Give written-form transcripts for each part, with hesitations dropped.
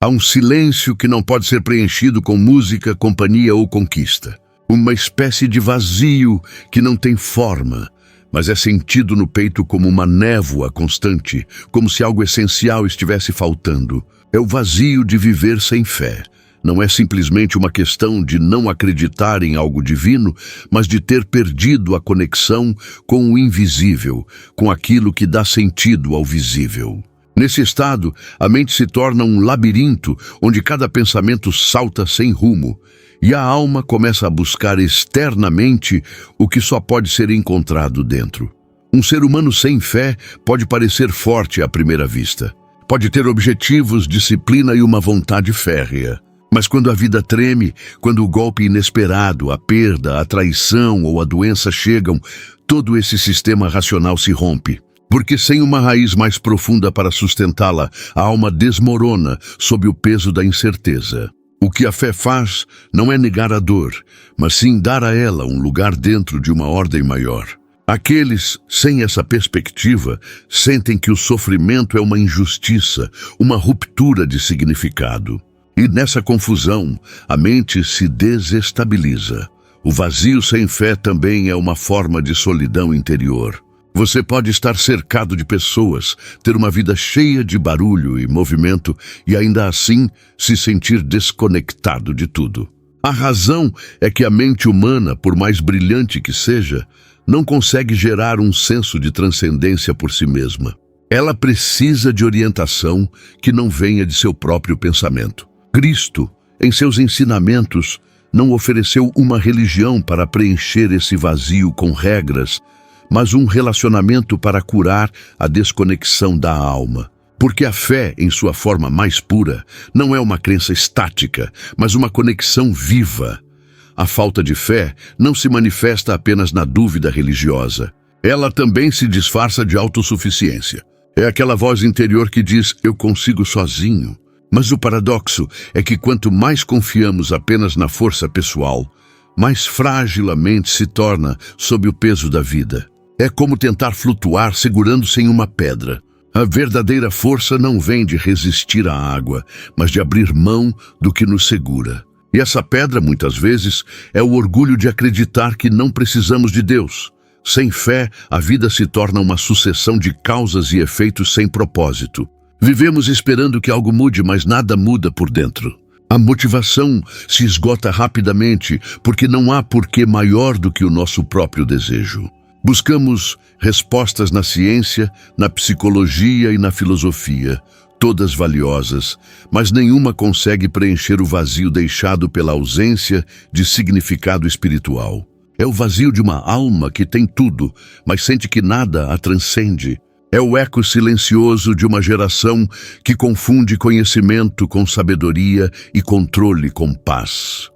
Há um silêncio que não pode ser preenchido com música, companhia ou conquista. Uma espécie de vazio que não tem forma, mas é sentido no peito como uma névoa constante, como se algo essencial estivesse faltando. É o vazio de viver sem fé. Não é simplesmente uma questão de não acreditar em algo divino, mas de ter perdido a conexão com o invisível, com aquilo que dá sentido ao visível. Nesse estado, a mente se torna um labirinto onde cada pensamento salta sem rumo, e a alma começa a buscar externamente o que só pode ser encontrado dentro. Um ser humano sem fé pode parecer forte à primeira vista. Pode ter objetivos, disciplina e uma vontade férrea. Mas quando a vida treme, quando o golpe inesperado, a perda, a traição ou a doença chegam, todo esse sistema racional se rompe. Porque sem uma raiz mais profunda para sustentá-la, a alma desmorona sob o peso da incerteza. O que a fé faz não é negar a dor, mas sim dar a ela um lugar dentro de uma ordem maior. Aqueles, sem essa perspectiva, sentem que o sofrimento é uma injustiça, uma ruptura de significado. E nessa confusão, a mente se desestabiliza. O vazio sem fé também é uma forma de solidão interior. Você pode estar cercado de pessoas, ter uma vida cheia de barulho e movimento e ainda assim se sentir desconectado de tudo. A razão é que a mente humana, por mais brilhante que seja, não consegue gerar um senso de transcendência por si mesma. Ela precisa de orientação que não venha de seu próprio pensamento. Cristo, em seus ensinamentos, não ofereceu uma religião para preencher esse vazio com regras, mas um relacionamento para curar a desconexão da alma. Porque a fé, em sua forma mais pura, não é uma crença estática, mas uma conexão viva. A falta de fé não se manifesta apenas na dúvida religiosa. Ela também se disfarça de autossuficiência. É aquela voz interior que diz, eu consigo sozinho. Mas o paradoxo é que quanto mais confiamos apenas na força pessoal, mais frágil a mente se torna sob o peso da vida. É como tentar flutuar segurando-se em uma pedra. A verdadeira força não vem de resistir à água, mas de abrir mão do que nos segura. E essa pedra, muitas vezes, é o orgulho de acreditar que não precisamos de Deus. Sem fé, a vida se torna uma sucessão de causas e efeitos sem propósito. Vivemos esperando que algo mude, mas nada muda por dentro. A motivação se esgota rapidamente, porque não há porquê maior do que o nosso próprio desejo. Buscamos respostas na ciência, na psicologia e na filosofia, todas valiosas, mas nenhuma consegue preencher o vazio deixado pela ausência de significado espiritual. É o vazio de uma alma que tem tudo, mas sente que nada a transcende. É o eco silencioso de uma geração que confunde conhecimento com sabedoria e controle com paz.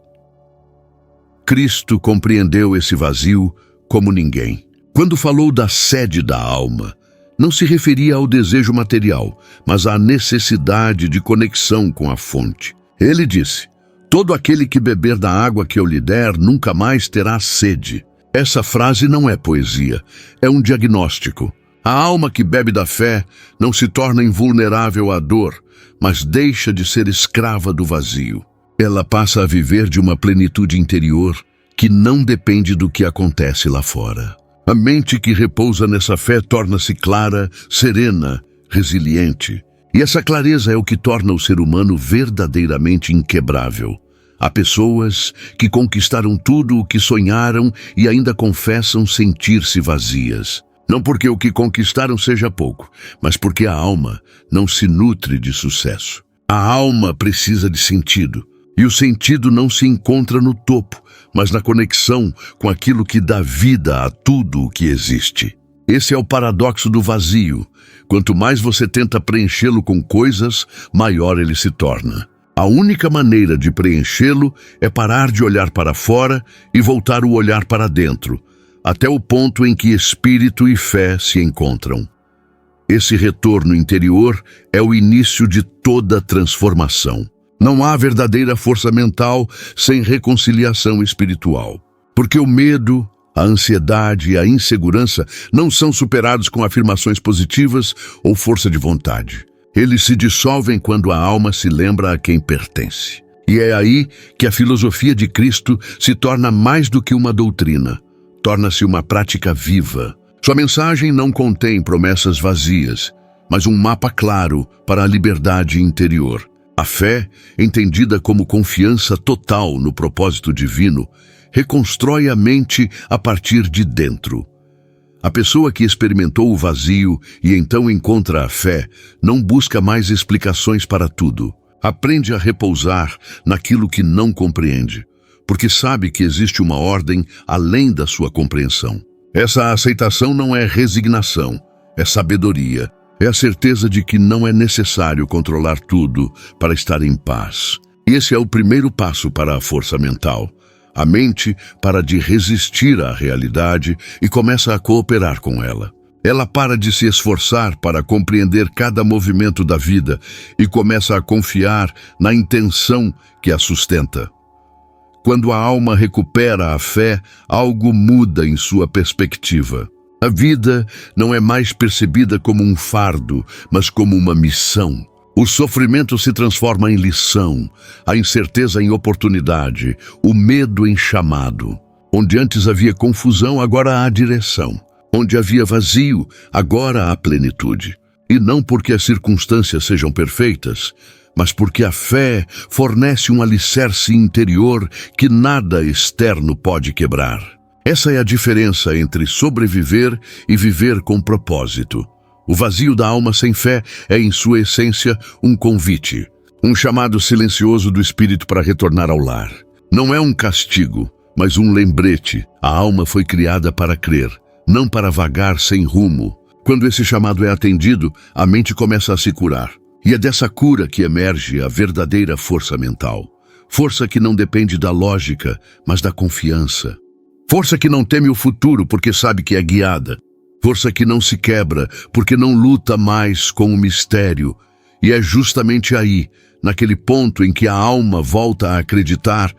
Cristo compreendeu esse vazio como ninguém. Quando falou da sede da alma, não se referia ao desejo material, mas à necessidade de conexão com a fonte. Ele disse, todo aquele que beber da água que eu lhe der nunca mais terá sede. Essa frase não é poesia, é um diagnóstico. A alma que bebe da fé não se torna invulnerável à dor, mas deixa de ser escrava do vazio. Ela passa a viver de uma plenitude interior que não depende do que acontece lá fora. A mente que repousa nessa fé torna-se clara, serena, resiliente. E essa clareza é o que torna o ser humano verdadeiramente inquebrável. Há pessoas que conquistaram tudo o que sonharam e ainda confessam sentir-se vazias. Não porque o que conquistaram seja pouco, mas porque a alma não se nutre de sucesso. A alma precisa de sentido, e o sentido não se encontra no topo, mas na conexão com aquilo que dá vida a tudo o que existe. Esse é o paradoxo do vazio. Quanto mais você tenta preenchê-lo com coisas, maior ele se torna. A única maneira de preenchê-lo é parar de olhar para fora e voltar o olhar para dentro, até o ponto em que espírito e fé se encontram. Esse retorno interior é o início de toda transformação. Não há verdadeira força mental sem reconciliação espiritual. Porque o medo, a ansiedade e a insegurança não são superados com afirmações positivas ou força de vontade. Eles se dissolvem quando a alma se lembra a quem pertence. E é aí que a filosofia de Cristo se torna mais do que uma doutrina. Torna-se uma prática viva. Sua mensagem não contém promessas vazias, mas um mapa claro para a liberdade interior. A fé, entendida como confiança total no propósito divino, reconstrói a mente a partir de dentro. A pessoa que experimentou o vazio e então encontra a fé, não busca mais explicações para tudo. Aprende a repousar naquilo que não compreende, porque sabe que existe uma ordem além da sua compreensão. Essa aceitação não é resignação, é sabedoria. É a certeza de que não é necessário controlar tudo para estar em paz. Esse é o primeiro passo para a força mental. A mente para de resistir à realidade e começa a cooperar com ela. Ela para de se esforçar para compreender cada movimento da vida e começa a confiar na intenção que a sustenta. Quando a alma recupera a fé, algo muda em sua perspectiva. A vida não é mais percebida como um fardo, mas como uma missão. O sofrimento se transforma em lição, a incerteza em oportunidade, o medo em chamado. Onde antes havia confusão, agora há direção. Onde havia vazio, agora há plenitude. E não porque as circunstâncias sejam perfeitas, mas porque a fé fornece um alicerce interior que nada externo pode quebrar. Essa é a diferença entre sobreviver e viver com propósito. O vazio da alma sem fé é, em sua essência, um convite, um chamado silencioso do espírito para retornar ao lar. Não é um castigo, mas um lembrete. A alma foi criada para crer, não para vagar sem rumo. Quando esse chamado é atendido, a mente começa a se curar. E é dessa cura que emerge a verdadeira força mental. Força que não depende da lógica, mas da confiança. Força que não teme o futuro porque sabe que é guiada. Força que não se quebra porque não luta mais com o mistério. E é justamente aí, naquele ponto em que a alma volta a acreditar,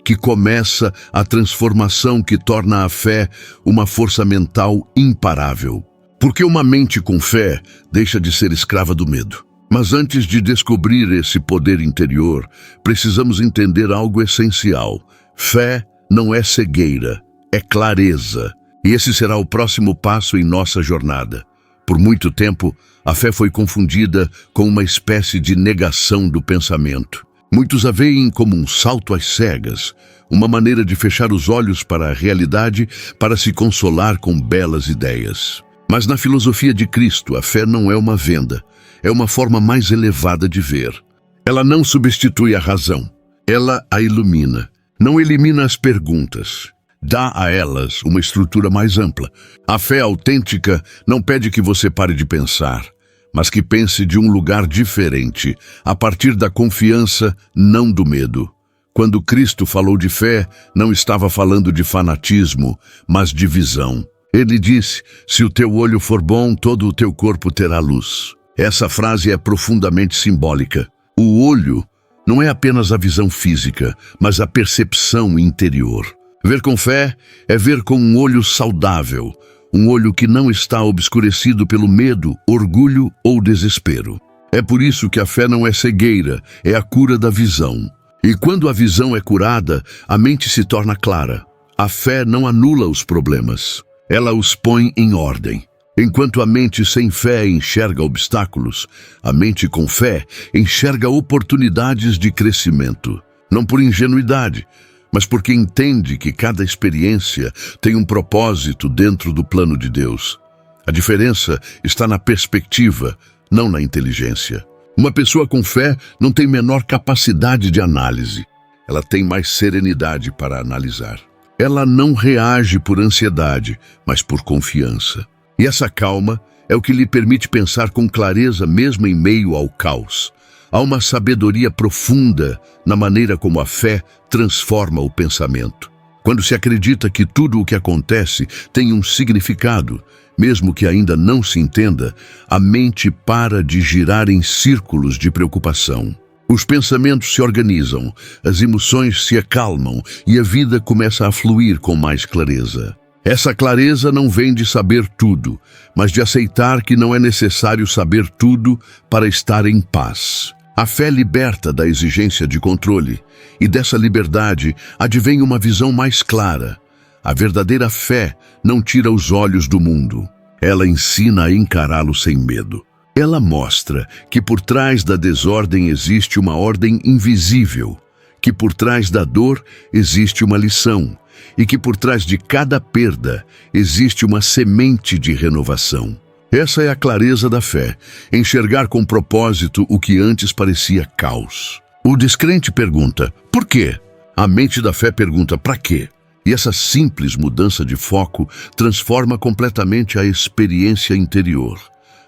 que começa a transformação que torna a fé uma força mental imparável. Porque uma mente com fé deixa de ser escrava do medo. Mas antes de descobrir esse poder interior, precisamos entender algo essencial. Fé não é cegueira. É clareza, e esse será o próximo passo em nossa jornada. Por muito tempo, a fé foi confundida com uma espécie de negação do pensamento. Muitos a veem como um salto às cegas, uma maneira de fechar os olhos para a realidade para se consolar com belas ideias. Mas na filosofia de Cristo, a fé não é uma venda, é uma forma mais elevada de ver. Ela não substitui a razão, ela a ilumina, não elimina as perguntas. Dá a elas uma estrutura mais ampla. A fé autêntica não pede que você pare de pensar, mas que pense de um lugar diferente, a partir da confiança, não do medo. Quando Cristo falou de fé, não estava falando de fanatismo, mas de visão. Ele disse, se o teu olho for bom, todo o teu corpo terá luz. Essa frase é profundamente simbólica. O olho não é apenas a visão física, mas a percepção interior. Ver com fé é ver com um olho saudável, um olho que não está obscurecido pelo medo, orgulho ou desespero. É por isso que a fé não é cegueira, é a cura da visão. E quando a visão é curada, a mente se torna clara. A fé não anula os problemas, ela os põe em ordem. Enquanto a mente sem fé enxerga obstáculos, a mente com fé enxerga oportunidades de crescimento. Não por ingenuidade, mas porque entende que cada experiência tem um propósito dentro do plano de Deus. A diferença está na perspectiva, não na inteligência. Uma pessoa com fé não tem menor capacidade de análise. Ela tem mais serenidade para analisar. Ela não reage por ansiedade, mas por confiança. E essa calma é o que lhe permite pensar com clareza mesmo em meio ao caos. Há uma sabedoria profunda na maneira como a fé transforma o pensamento. Quando se acredita que tudo o que acontece tem um significado, mesmo que ainda não se entenda, a mente para de girar em círculos de preocupação. Os pensamentos se organizam, as emoções se acalmam e a vida começa a fluir com mais clareza. Essa clareza não vem de saber tudo, mas de aceitar que não é necessário saber tudo para estar em paz. A fé liberta da exigência de controle, e dessa liberdade advém uma visão mais clara. A verdadeira fé não tira os olhos do mundo. Ela ensina a encará-lo sem medo. Ela mostra que por trás da desordem existe uma ordem invisível, que por trás da dor existe uma lição, e que por trás de cada perda existe uma semente de renovação. Essa é a clareza da fé, enxergar com propósito o que antes parecia caos. O descrente pergunta, por quê? A mente da fé pergunta, para quê? E essa simples mudança de foco transforma completamente a experiência interior.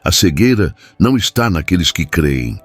A cegueira não está naqueles que creem,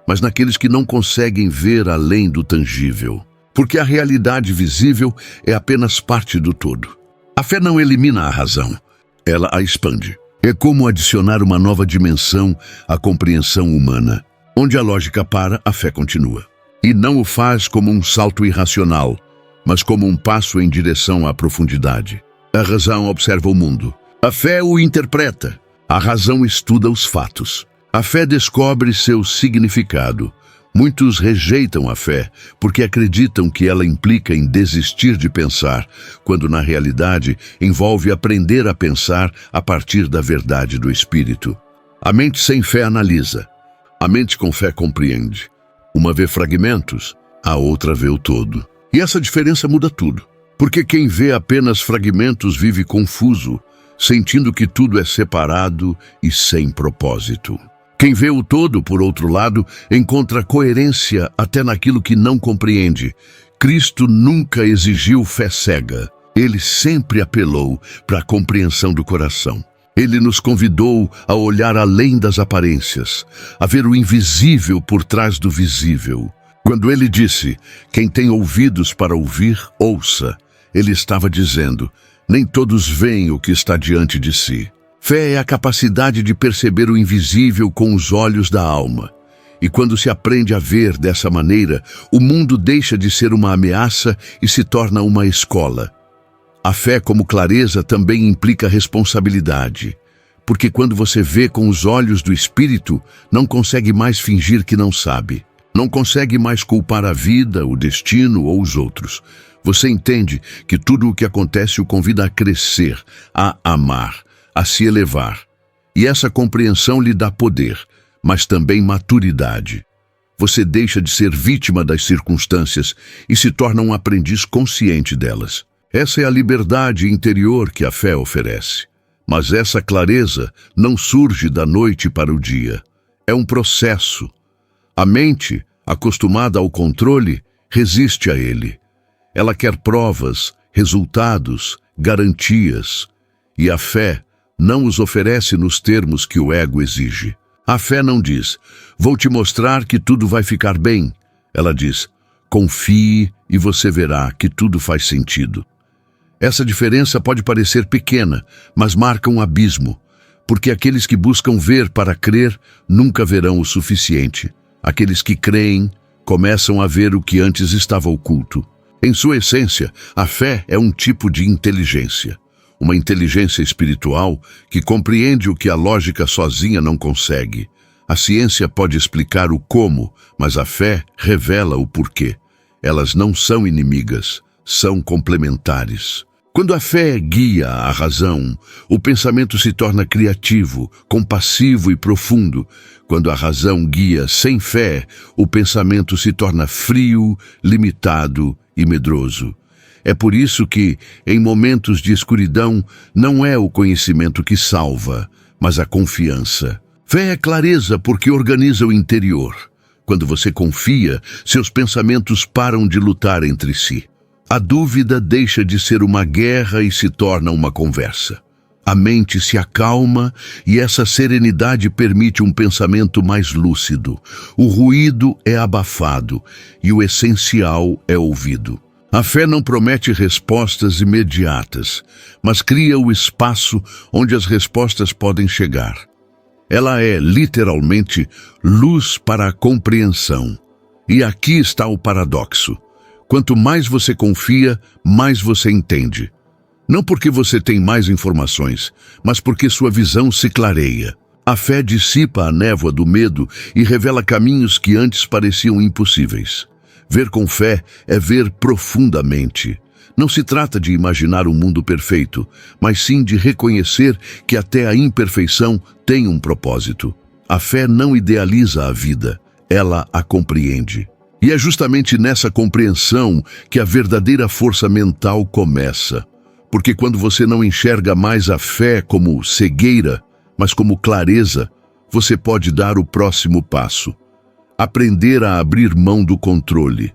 mas naqueles que não conseguem ver além do tangível. Porque a realidade visível é apenas parte do todo. A fé não elimina a razão, ela a expande. É como adicionar uma nova dimensão à compreensão humana. Onde a lógica para, a fé continua. E não o faz como um salto irracional, mas como um passo em direção à profundidade. A razão observa o mundo. A fé o interpreta. A razão estuda os fatos. A fé descobre seu significado. Muitos rejeitam a fé porque acreditam que ela implica em desistir de pensar, quando na realidade envolve aprender a pensar a partir da verdade do Espírito. A mente sem fé analisa. A mente com fé compreende. Uma vê fragmentos, a outra vê o todo. E essa diferença muda tudo. Porque quem vê apenas fragmentos vive confuso, sentindo que tudo é separado e sem propósito. Quem vê o todo, por outro lado, encontra coerência até naquilo que não compreende. Cristo nunca exigiu fé cega. Ele sempre apelou para a compreensão do coração. Ele nos convidou a olhar além das aparências, a ver o invisível por trás do visível. Quando ele disse, quem tem ouvidos para ouvir, ouça, ele estava dizendo, nem todos veem o que está diante de si. Fé é a capacidade de perceber o invisível com os olhos da alma. E quando se aprende a ver dessa maneira, o mundo deixa de ser uma ameaça e se torna uma escola. A fé como clareza também implica responsabilidade, porque quando você vê com os olhos do Espírito, não consegue mais fingir que não sabe. Não consegue mais culpar a vida, o destino ou os outros. Você entende que tudo o que acontece o convida a crescer, a amar, a se elevar. E essa compreensão lhe dá poder, mas também maturidade. Você deixa de ser vítima das circunstâncias e se torna um aprendiz consciente delas. Essa é a liberdade interior que a fé oferece. Mas essa clareza não surge da noite para o dia. É um processo. A mente, acostumada ao controle, resiste a ele. Ela quer provas, resultados, garantias. E a fé não os oferece nos termos que o ego exige. A fé não diz, vou te mostrar que tudo vai ficar bem. Ela diz, confie e você verá que tudo faz sentido. Essa diferença pode parecer pequena, mas marca um abismo, porque aqueles que buscam ver para crer nunca verão o suficiente. Aqueles que creem começam a ver o que antes estava oculto. Em sua essência, a fé é um tipo de inteligência. Uma inteligência espiritual que compreende o que a lógica sozinha não consegue. A ciência pode explicar o como, mas a fé revela o porquê. Elas não são inimigas, são complementares. Quando a fé guia a razão, o pensamento se torna criativo, compassivo e profundo. Quando a razão guia sem fé, o pensamento se torna frio, limitado e medroso. É por isso que, em momentos de escuridão, não é o conhecimento que salva, mas a confiança. Fé é clareza porque organiza o interior. Quando você confia, seus pensamentos param de lutar entre si. A dúvida deixa de ser uma guerra e se torna uma conversa. A mente se acalma e essa serenidade permite um pensamento mais lúcido. O ruído é abafado e o essencial é ouvido. A fé não promete respostas imediatas, mas cria o espaço onde as respostas podem chegar. Ela é, literalmente, luz para a compreensão. E aqui está o paradoxo. Quanto mais você confia, mais você entende. Não porque você tem mais informações, mas porque sua visão se clareia. A fé dissipa a névoa do medo e revela caminhos que antes pareciam impossíveis. Ver com fé é ver profundamente. Não se trata de imaginar um mundo perfeito, mas sim de reconhecer que até a imperfeição tem um propósito. A fé não idealiza a vida, ela a compreende. E é justamente nessa compreensão que a verdadeira força mental começa. Porque quando você não enxerga mais a fé como cegueira, mas como clareza, você pode dar o próximo passo. Aprender a abrir mão do controle.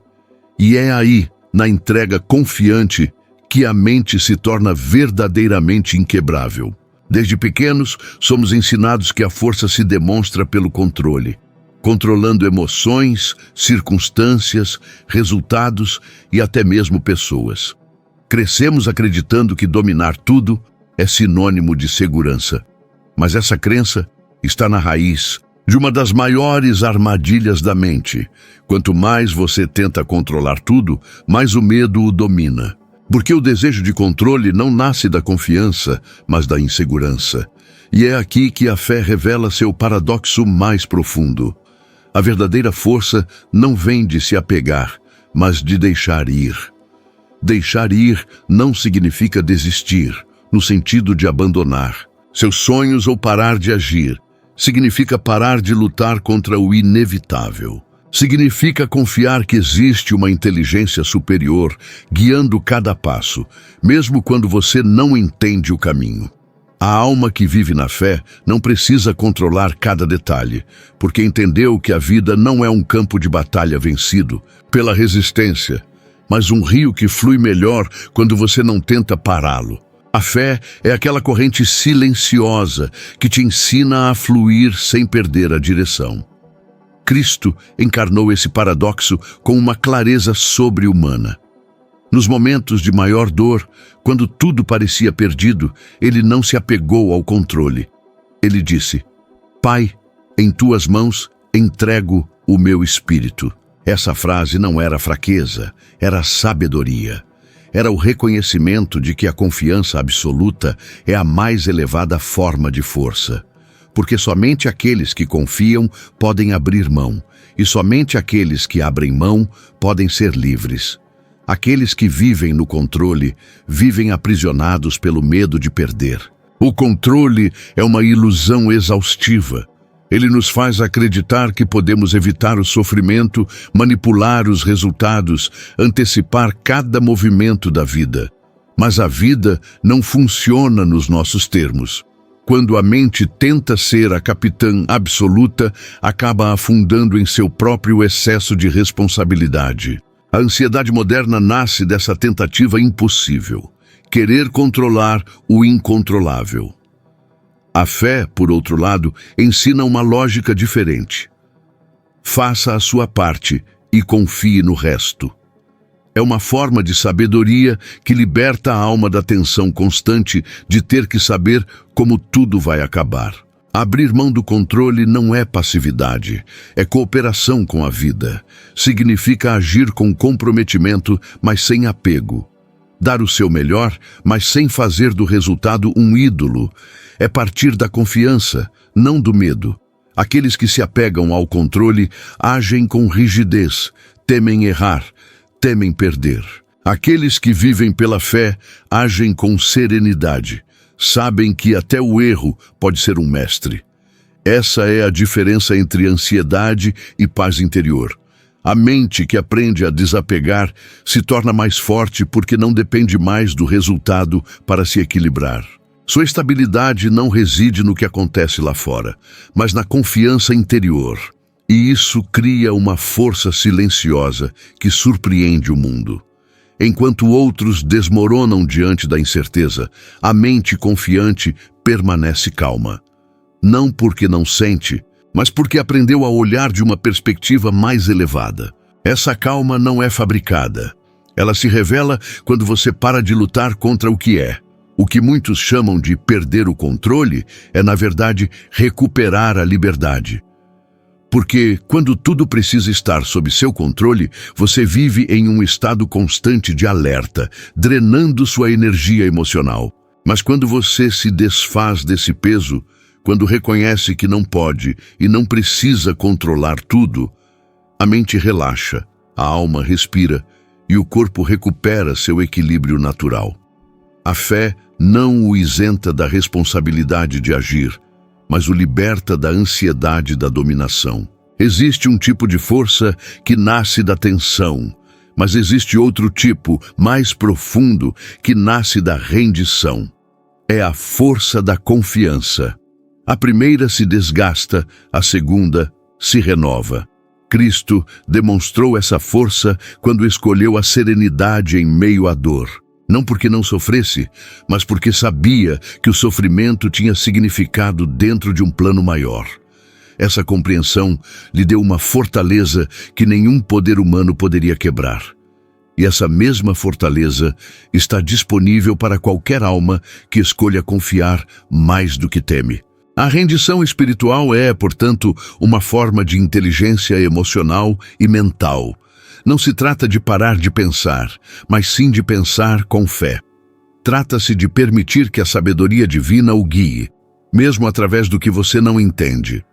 E é aí, na entrega confiante, que a mente se torna verdadeiramente inquebrável. Desde pequenos, somos ensinados que a força se demonstra pelo controle, controlando emoções, circunstâncias, resultados e até mesmo pessoas. Crescemos acreditando que dominar tudo é sinônimo de segurança. Mas essa crença está na raiz de uma das maiores armadilhas da mente. Quanto mais você tenta controlar tudo, mais o medo o domina. Porque o desejo de controle não nasce da confiança, mas da insegurança. E é aqui que a fé revela seu paradoxo mais profundo. A verdadeira força não vem de se apegar, mas de deixar ir. Deixar ir não significa desistir, no sentido de abandonar seus sonhos ou parar de agir. Significa parar de lutar contra o inevitável. Significa confiar que existe uma inteligência superior guiando cada passo, mesmo quando você não entende o caminho. A alma que vive na fé não precisa controlar cada detalhe, porque entendeu que a vida não é um campo de batalha vencido pela resistência, mas um rio que flui melhor quando você não tenta pará-lo. A fé é aquela corrente silenciosa que te ensina a fluir sem perder a direção. Cristo encarnou esse paradoxo com uma clareza sobre-humana. Nos momentos de maior dor, quando tudo parecia perdido, ele não se apegou ao controle. Ele disse: Pai, em tuas mãos entrego o meu espírito. Essa frase não era fraqueza, era sabedoria. Era o reconhecimento de que a confiança absoluta é a mais elevada forma de força. Porque somente aqueles que confiam podem abrir mão, e somente aqueles que abrem mão podem ser livres. Aqueles que vivem no controle vivem aprisionados pelo medo de perder. O controle é uma ilusão exaustiva. Ele nos faz acreditar que podemos evitar o sofrimento, manipular os resultados, antecipar cada movimento da vida. Mas a vida não funciona nos nossos termos. Quando a mente tenta ser a capitã absoluta, acaba afundando em seu próprio excesso de responsabilidade. A ansiedade moderna nasce dessa tentativa impossível: querer controlar o incontrolável. A fé, por outro lado, ensina uma lógica diferente. Faça a sua parte e confie no resto. É uma forma de sabedoria que liberta a alma da tensão constante de ter que saber como tudo vai acabar. Abrir mão do controle não é passividade, é cooperação com a vida. Significa agir com comprometimento, mas sem apego. Dar o seu melhor, mas sem fazer do resultado um ídolo. É partir da confiança, não do medo. Aqueles que se apegam ao controle agem com rigidez, temem errar, temem perder. Aqueles que vivem pela fé agem com serenidade. Sabem que até o erro pode ser um mestre. Essa é a diferença entre ansiedade e paz interior. A mente que aprende a desapegar se torna mais forte porque não depende mais do resultado para se equilibrar. Sua estabilidade não reside no que acontece lá fora, mas na confiança interior. E isso cria uma força silenciosa que surpreende o mundo. Enquanto outros desmoronam diante da incerteza, a mente confiante permanece calma. Não porque não sente, mas porque aprendeu a olhar de uma perspectiva mais elevada. Essa calma não é fabricada. Ela se revela quando você para de lutar contra o que é. O que muitos chamam de perder o controle é, na verdade, recuperar a liberdade. Porque, quando tudo precisa estar sob seu controle, você vive em um estado constante de alerta, drenando sua energia emocional. Mas quando você se desfaz desse peso, quando reconhece que não pode e não precisa controlar tudo, a mente relaxa, a alma respira e o corpo recupera seu equilíbrio natural. A fé não o isenta da responsabilidade de agir, mas o liberta da ansiedade da dominação. Existe um tipo de força que nasce da tensão, mas existe outro tipo, mais profundo, que nasce da rendição. É a força da confiança. A primeira se desgasta, a segunda se renova. Cristo demonstrou essa força quando escolheu a serenidade em meio à dor. Não porque não sofresse, mas porque sabia que o sofrimento tinha significado dentro de um plano maior. Essa compreensão lhe deu uma fortaleza que nenhum poder humano poderia quebrar. E essa mesma fortaleza está disponível para qualquer alma que escolha confiar mais do que teme. A rendição espiritual é, portanto, uma forma de inteligência emocional e mental. Não se trata de parar de pensar, mas sim de pensar com fé. Trata-se de permitir que a sabedoria divina o guie, mesmo através do que você não entende.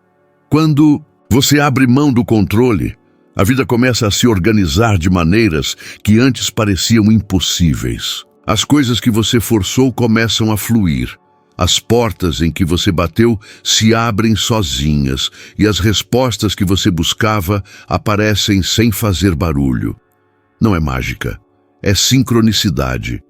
Quando você abre mão do controle, a vida começa a se organizar de maneiras que antes pareciam impossíveis. As coisas que você forçou começam a fluir. As portas em que você bateu se abrem sozinhas e as respostas que você buscava aparecem sem fazer barulho. Não é mágica, é sincronicidade.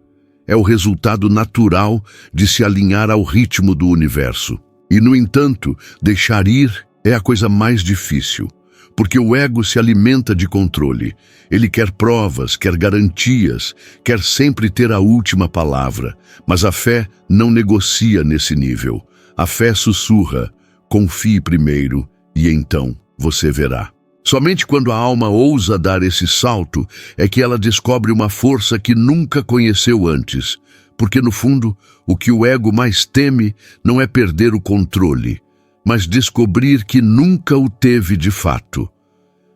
É o resultado natural de se alinhar ao ritmo do universo. E, no entanto, deixar ir é a coisa mais difícil, porque o ego se alimenta de controle. Ele quer provas, quer garantias, quer sempre ter a última palavra. Mas a fé não negocia nesse nível. A fé sussurra: confie primeiro e então você verá. Somente quando a alma ousa dar esse salto é que ela descobre uma força que nunca conheceu antes. Porque, no fundo, o que o ego mais teme não é perder o controle, mas descobrir que nunca o teve de fato.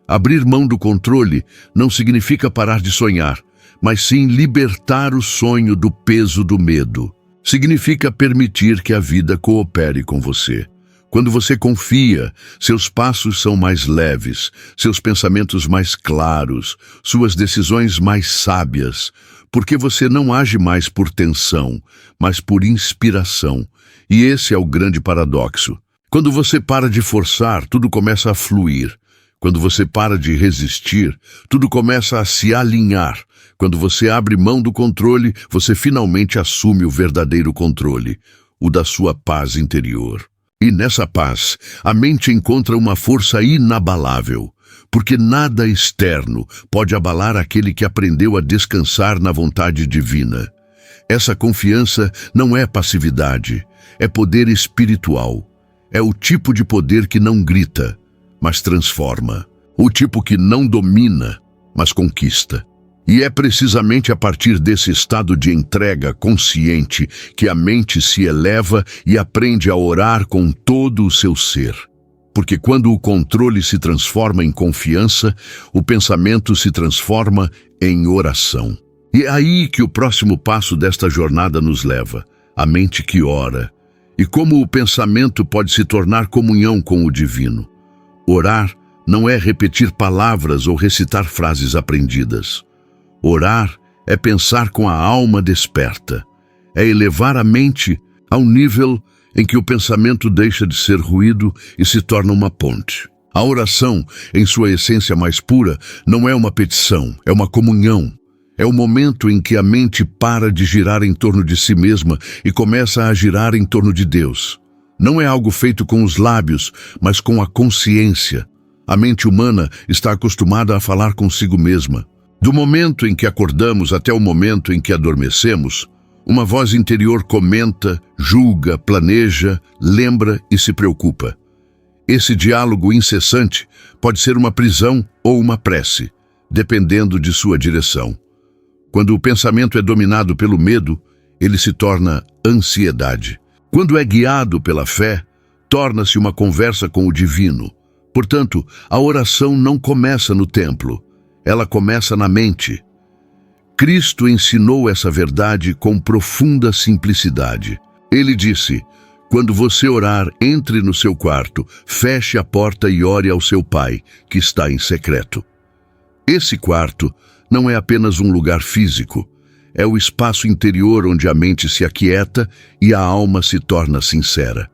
Abrir mão do controle não significa parar de sonhar, mas sim libertar o sonho do peso do medo. Significa permitir que a vida coopere com você. Quando você confia, seus passos são mais leves, seus pensamentos mais claros, suas decisões mais sábias, porque você não age mais por tensão, mas por inspiração. E esse é o grande paradoxo. Quando você para de forçar, tudo começa a fluir. Quando você para de resistir, tudo começa a se alinhar. Quando você abre mão do controle, você finalmente assume o verdadeiro controle, o da sua paz interior. E nessa paz, a mente encontra uma força inabalável, porque nada externo pode abalar aquele que aprendeu a descansar na vontade divina. Essa confiança não é passividade, é poder espiritual. É o tipo de poder que não grita, mas transforma. O tipo que não domina, mas conquista. E é precisamente a partir desse estado de entrega consciente que a mente se eleva e aprende a orar com todo o seu ser. Porque quando o controle se transforma em confiança, o pensamento se transforma em oração. E é aí que o próximo passo desta jornada nos leva, a mente que ora. E como o pensamento pode se tornar comunhão com o divino. Orar não é repetir palavras ou recitar frases aprendidas. Orar é pensar com a alma desperta. É elevar a mente ao nível em que o pensamento deixa de ser ruído e se torna uma ponte. A oração, em sua essência mais pura, não é uma petição, é uma comunhão. É o momento em que a mente para de girar em torno de si mesma e começa a girar em torno de Deus. Não é algo feito com os lábios, mas com a consciência. A mente humana está acostumada a falar consigo mesma. Do momento em que acordamos até o momento em que adormecemos, uma voz interior comenta, julga, planeja, lembra e se preocupa. Esse diálogo incessante pode ser uma prisão ou uma prece, dependendo de sua direção. Quando o pensamento é dominado pelo medo, ele se torna ansiedade. Quando é guiado pela fé, torna-se uma conversa com o divino, Portanto, a oração não começa no templo, ela começa na mente. Cristo ensinou essa verdade com profunda simplicidade. Ele disse: quando você orar, entre no seu quarto, feche a porta e ore ao seu Pai, que está em secreto. Esse quarto não é apenas um lugar físico, é o espaço interior onde a mente se aquieta e a alma se torna sincera.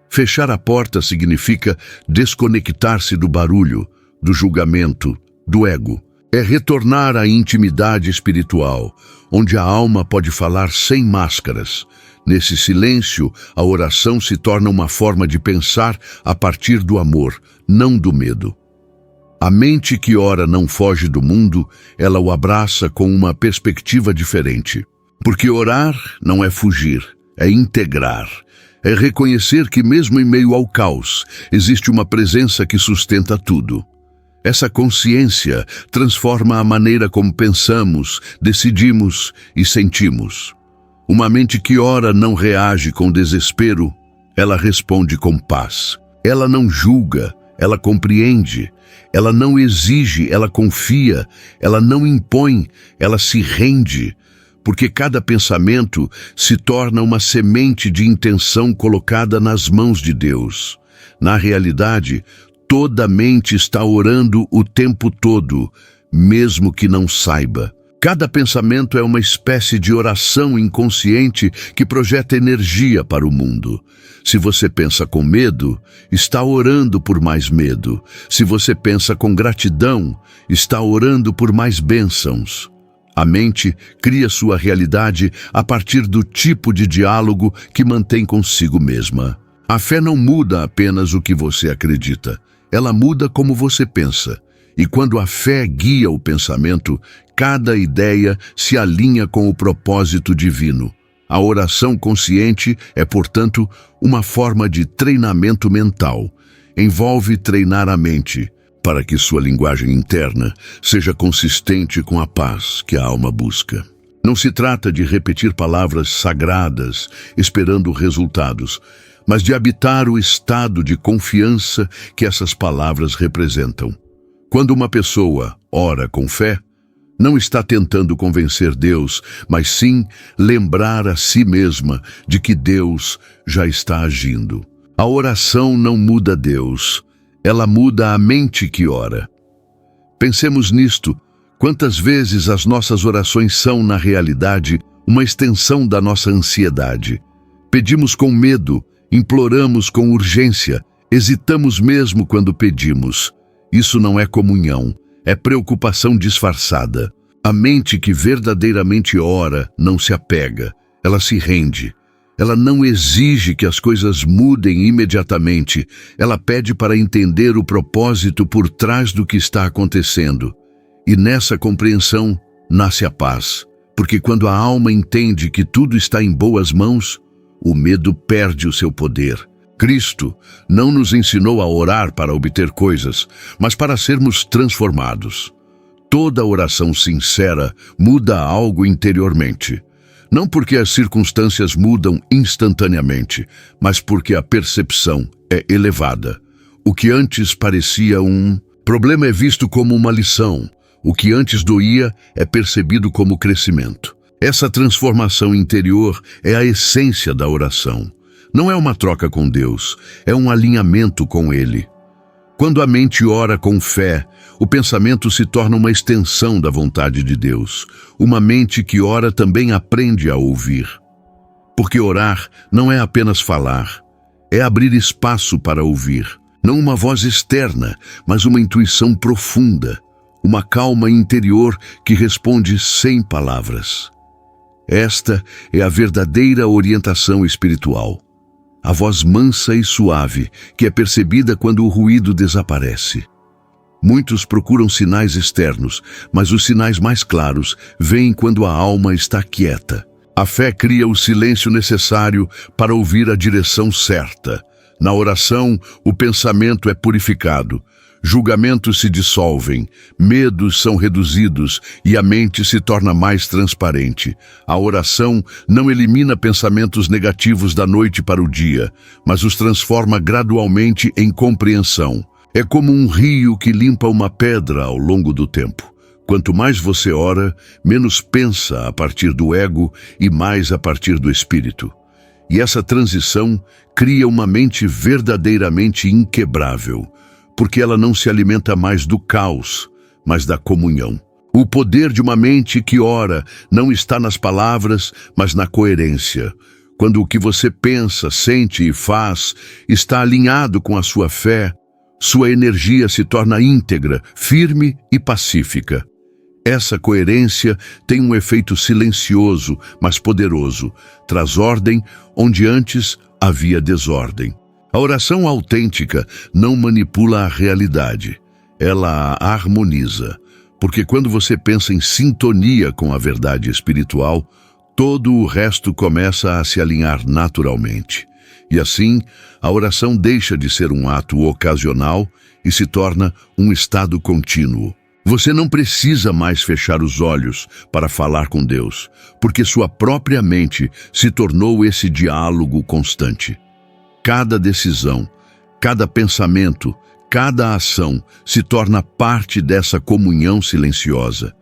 Fechar a porta significa desconectar-se do barulho, do julgamento, do ego. É retornar à intimidade espiritual, onde a alma pode falar sem máscaras. Nesse silêncio, a oração se torna uma forma de pensar a partir do amor, não do medo. A mente que ora não foge do mundo, ela o abraça com uma perspectiva diferente. Porque orar não é fugir, é integrar. É reconhecer que mesmo em meio ao caos, existe uma presença que sustenta tudo. Essa consciência transforma a maneira como pensamos, decidimos e sentimos. Uma mente que ora não reage com desespero, ela responde com paz. Ela não julga, ela compreende. Ela não exige, ela confia. Ela não impõe, ela se rende. Porque cada pensamento se torna uma semente de intenção colocada nas mãos de Deus. Na realidade, toda mente está orando o tempo todo, mesmo que não saiba. Cada pensamento é uma espécie de oração inconsciente que projeta energia para o mundo. Se você pensa com medo, está orando por mais medo. Se você pensa com gratidão, está orando por mais bênçãos. A mente cria sua realidade a partir do tipo de diálogo que mantém consigo mesma. A fé não muda apenas o que você acredita, ela muda como você pensa. E quando a fé guia o pensamento, cada ideia se alinha com o propósito divino. A oração consciente é, portanto, uma forma de treinamento mental. Envolve treinar a mente, para que sua linguagem interna seja consistente com a paz que a alma busca. Não se trata de repetir palavras sagradas, esperando resultados, mas de habitar o estado de confiança que essas palavras representam. Quando uma pessoa ora com fé, não está tentando convencer Deus, mas sim lembrar a si mesma de que Deus já está agindo. A oração não muda Deus, ela muda a mente que ora. Pensemos nisto. Quantas vezes as nossas orações são, na realidade, uma extensão da nossa ansiedade? Pedimos com medo, imploramos com urgência, hesitamos mesmo quando pedimos. Isso não é comunhão, é preocupação disfarçada. A mente que verdadeiramente ora não se apega, ela se rende. Ela não exige que as coisas mudem imediatamente, ela pede para entender o propósito por trás do que está acontecendo. E nessa compreensão nasce a paz, porque quando a alma entende que tudo está em boas mãos, o medo perde o seu poder. Cristo não nos ensinou a orar para obter coisas, mas para sermos transformados. Toda oração sincera muda algo interiormente. Não porque as circunstâncias mudam instantaneamente, mas porque a percepção é elevada. O que antes parecia um problema é visto como uma lição. O que antes doía é percebido como crescimento. Essa transformação interior é a essência da oração. Não é uma troca com Deus, é um alinhamento com Ele. Quando a mente ora com fé, o pensamento se torna uma extensão da vontade de Deus. Uma mente que ora também aprende a ouvir. Porque orar não é apenas falar, é abrir espaço para ouvir. Não uma voz externa, mas uma intuição profunda, uma calma interior que responde sem palavras. Esta é a verdadeira orientação espiritual. A voz mansa e suave, que é percebida quando o ruído desaparece. Muitos procuram sinais externos, mas os sinais mais claros vêm quando a alma está quieta. A fé cria o silêncio necessário para ouvir a direção certa. Na oração, o pensamento é purificado. Julgamentos se dissolvem, medos são reduzidos e a mente se torna mais transparente. A oração não elimina pensamentos negativos da noite para o dia, mas os transforma gradualmente em compreensão. É como um rio que limpa uma pedra ao longo do tempo. Quanto mais você ora, menos pensa a partir do ego e mais a partir do espírito. E essa transição cria uma mente verdadeiramente inquebrável, porque ela não se alimenta mais do caos, mas da comunhão. O poder de uma mente que ora não está nas palavras, mas na coerência. Quando o que você pensa, sente e faz está alinhado com a sua fé, sua energia se torna íntegra, firme e pacífica. Essa coerência tem um efeito silencioso, mas poderoso. Traz ordem onde antes havia desordem. A oração autêntica não manipula a realidade, ela a harmoniza. Porque quando você pensa em sintonia com a verdade espiritual, todo o resto começa a se alinhar naturalmente. E assim, a oração deixa de ser um ato ocasional e se torna um estado contínuo. Você não precisa mais fechar os olhos para falar com Deus, porque sua própria mente se tornou esse diálogo constante. Cada decisão, cada pensamento, cada ação se torna parte dessa comunhão silenciosa.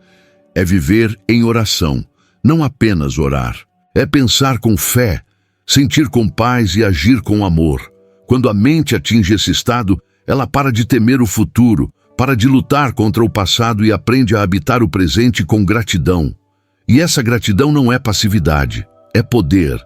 É viver em oração, não apenas orar. É pensar com fé, sentir com paz e agir com amor. Quando a mente atinge esse estado, ela para de temer o futuro, para de lutar contra o passado e aprende a habitar o presente com gratidão. E essa gratidão não é passividade, é poder.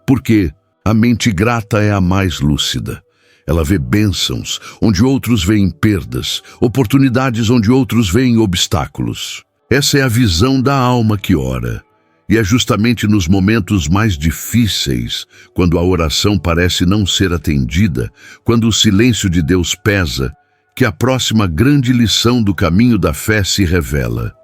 Porque a mente grata é a mais lúcida. Ela vê bênçãos onde outros veem perdas, oportunidades onde outros veem obstáculos. Essa é a visão da alma que ora. E é justamente nos momentos mais difíceis, quando a oração parece não ser atendida, quando o silêncio de Deus pesa, que a próxima grande lição do caminho da fé se revela.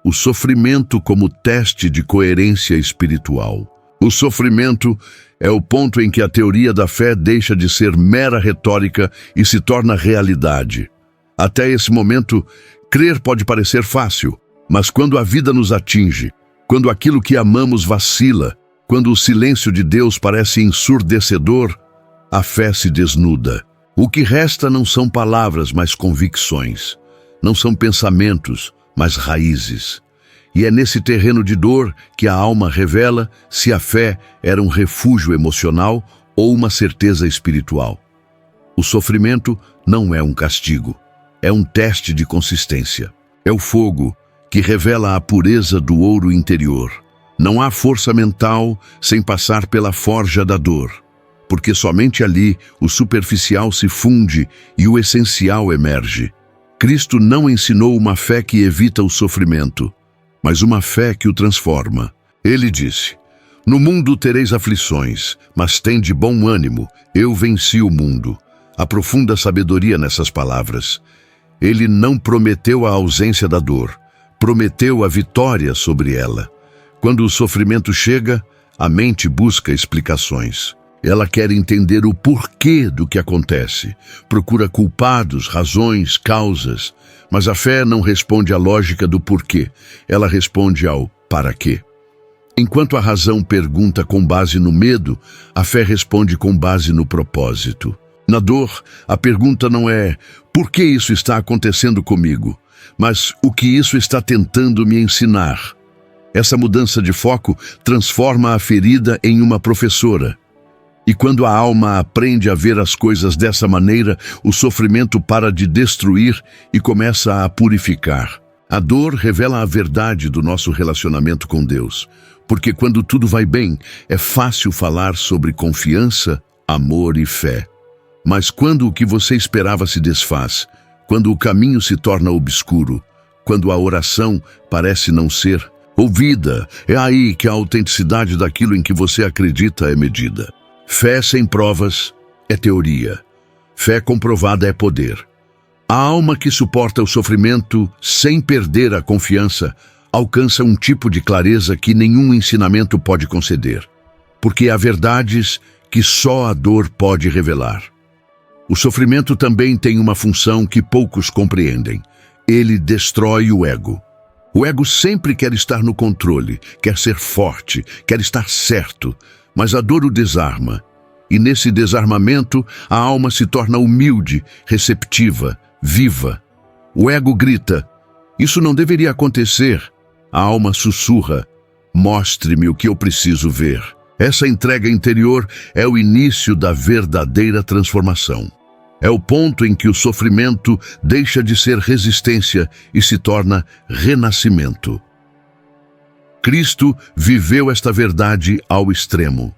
O sofrimento como teste de coerência espiritual. O sofrimento é o ponto em que a teoria da fé deixa de ser mera retórica e se torna realidade. Até esse momento, crer pode parecer fácil, mas quando a vida nos atinge, quando aquilo que amamos vacila, quando o silêncio de Deus parece ensurdecedor, a fé se desnuda. O que resta não são palavras, mas convicções. Não são pensamentos, mas raízes. E é nesse terreno de dor que a alma revela se a fé era um refúgio emocional ou uma certeza espiritual. O sofrimento não é um castigo, é um teste de consistência. É o fogo que revela a pureza do ouro interior. Não há força mental sem passar pela forja da dor, porque somente ali o superficial se funde e o essencial emerge. Cristo não ensinou uma fé que evita o sofrimento, mas uma fé que o transforma. Ele disse: "No mundo tereis aflições, mas tende bom ânimo, eu venci o mundo." Há profunda sabedoria nessas palavras. Ele não prometeu a ausência da dor, prometeu a vitória sobre ela. Quando o sofrimento chega, a mente busca explicações. Ela quer entender o porquê do que acontece, procura culpados, razões, causas, mas a fé não responde à lógica do porquê, ela responde ao para quê. Enquanto a razão pergunta com base no medo, a fé responde com base no propósito. Na dor, a pergunta não é por que isso está acontecendo comigo, mas o que isso está tentando me ensinar. Essa mudança de foco transforma a ferida em uma professora. E quando a alma aprende a ver as coisas dessa maneira, o sofrimento para de destruir e começa a purificar. A dor revela a verdade do nosso relacionamento com Deus, porque quando tudo vai bem, é fácil falar sobre confiança, amor e fé. Mas quando o que você esperava se desfaz, quando o caminho se torna obscuro, quando a oração parece não ser ouvida, é aí que a autenticidade daquilo em que você acredita é medida. Fé sem provas é teoria. Fé comprovada é poder. A alma que suporta o sofrimento sem perder a confiança alcança um tipo de clareza que nenhum ensinamento pode conceder, porque há verdades que só a dor pode revelar. O sofrimento também tem uma função que poucos compreendem. Ele destrói o ego. O ego sempre quer estar no controle, quer ser forte, quer estar certo, mas a dor o desarma. E nesse desarmamento, a alma se torna humilde, receptiva, viva. O ego grita: isso não deveria acontecer. A alma sussurra: mostre-me o que eu preciso ver. Essa entrega interior é o início da verdadeira transformação. É o ponto em que o sofrimento deixa de ser resistência e se torna renascimento. Cristo viveu esta verdade ao extremo.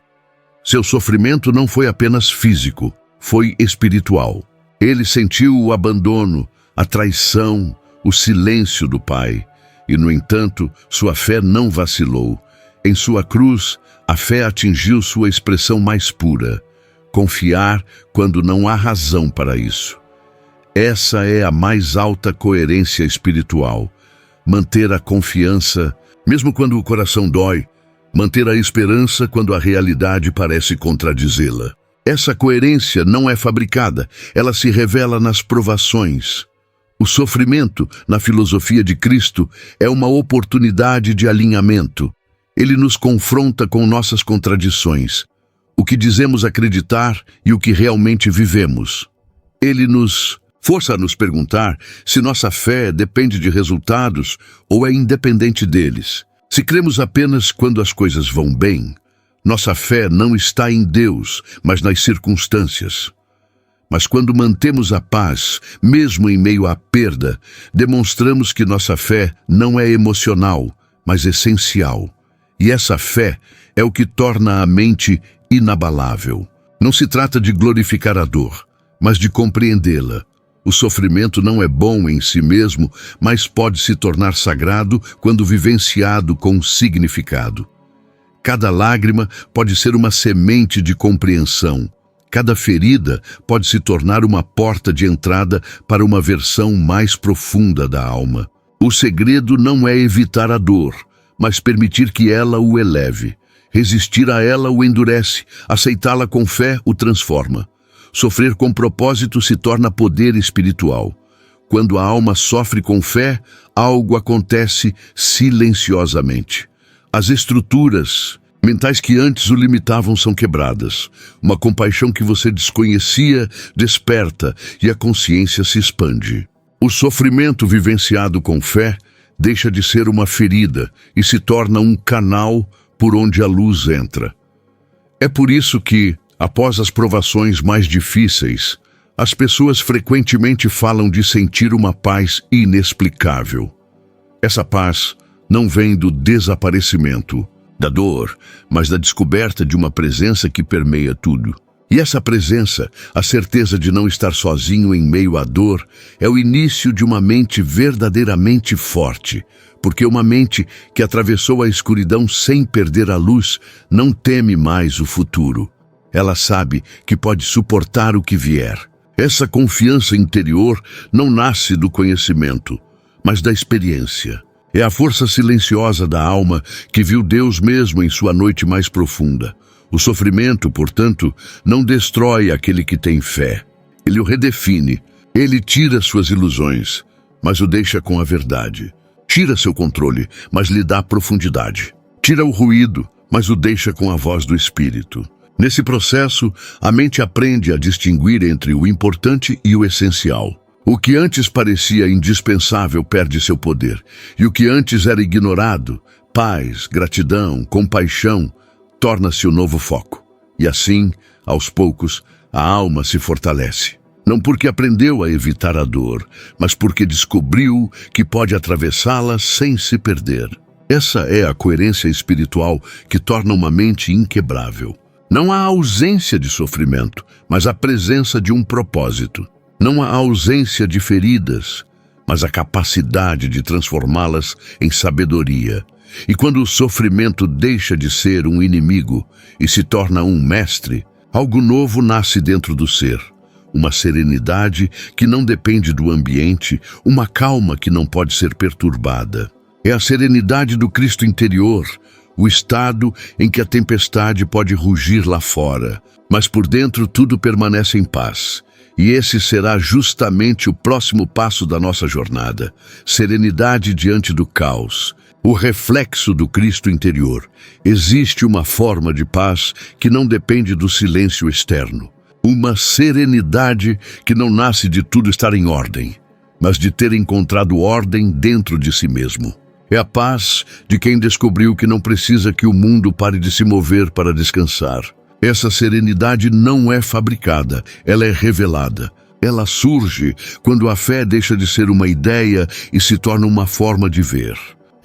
Seu sofrimento não foi apenas físico, foi espiritual. Ele sentiu o abandono, a traição, o silêncio do Pai. E, no entanto, sua fé não vacilou. Em sua cruz, a fé atingiu sua expressão mais pura. Confiar quando não há razão para isso. Essa é a mais alta coerência espiritual. Manter a confiança, mesmo quando o coração dói. Manter a esperança quando a realidade parece contradizê-la. Essa coerência não é fabricada, ela se revela nas provações. O sofrimento, na filosofia de Cristo, é uma oportunidade de alinhamento. Ele nos confronta com nossas contradições, o que dizemos acreditar e o que realmente vivemos. Ele nos força a nos perguntar se nossa fé depende de resultados ou é independente deles. Se cremos apenas quando as coisas vão bem, nossa fé não está em Deus, mas nas circunstâncias. Mas quando mantemos a paz, mesmo em meio à perda, demonstramos que nossa fé não é emocional, mas essencial. E essa fé é o que torna a mente inabalável. Não se trata de glorificar a dor, mas de compreendê-la. O sofrimento não é bom em si mesmo, mas pode se tornar sagrado quando vivenciado com significado. Cada lágrima pode ser uma semente de compreensão. Cada ferida pode se tornar uma porta de entrada para uma versão mais profunda da alma. O segredo não é evitar a dor, mas permitir que ela o eleve. Resistir a ela o endurece, aceitá-la com fé o transforma. Sofrer com propósito se torna poder espiritual. Quando a alma sofre com fé, algo acontece silenciosamente. As estruturas mentais que antes o limitavam são quebradas. Uma compaixão que você desconhecia desperta e a consciência se expande. O sofrimento vivenciado com fé deixa de ser uma ferida e se torna um canal por onde a luz entra. É por isso que, após as provações mais difíceis, as pessoas frequentemente falam de sentir uma paz inexplicável. Essa paz não vem do desaparecimento, da dor, mas da descoberta de uma presença que permeia tudo. E essa presença, a certeza de não estar sozinho em meio à dor, é o início de uma mente verdadeiramente forte, porque uma mente que atravessou a escuridão sem perder a luz não teme mais o futuro. Ela sabe que pode suportar o que vier. Essa confiança interior não nasce do conhecimento, mas da experiência. É a força silenciosa da alma que viu Deus mesmo em sua noite mais profunda. O sofrimento, portanto, não destrói aquele que tem fé. Ele o redefine. Ele tira suas ilusões, mas o deixa com a verdade. Tira seu controle, mas lhe dá profundidade. Tira o ruído, mas o deixa com a voz do Espírito. Nesse processo, a mente aprende a distinguir entre o importante e o essencial. O que antes parecia indispensável perde seu poder, e o que antes era ignorado, paz, gratidão, compaixão, torna-se o novo foco. E assim, aos poucos, a alma se fortalece. Não porque aprendeu a evitar a dor, mas porque descobriu que pode atravessá-la sem se perder. Essa é a coerência espiritual que torna uma mente inquebrável. Não há ausência de sofrimento, mas a presença de um propósito. Não há ausência de feridas, mas a capacidade de transformá-las em sabedoria. E quando o sofrimento deixa de ser um inimigo e se torna um mestre, algo novo nasce dentro do ser. Uma serenidade que não depende do ambiente, uma calma que não pode ser perturbada. É a serenidade do Cristo interior, o estado em que a tempestade pode rugir lá fora, mas por dentro tudo permanece em paz. E esse será justamente o próximo passo da nossa jornada. Serenidade diante do caos. o reflexo do Cristo interior. Existe uma forma de paz que não depende do silêncio externo. Uma serenidade que não nasce de tudo estar em ordem, mas de ter encontrado ordem dentro de si mesmo. É a paz de quem descobriu que não precisa que o mundo pare de se mover para descansar. Essa serenidade não é fabricada, ela é revelada. Ela surge quando a fé deixa de ser uma ideia e se torna uma forma de ver.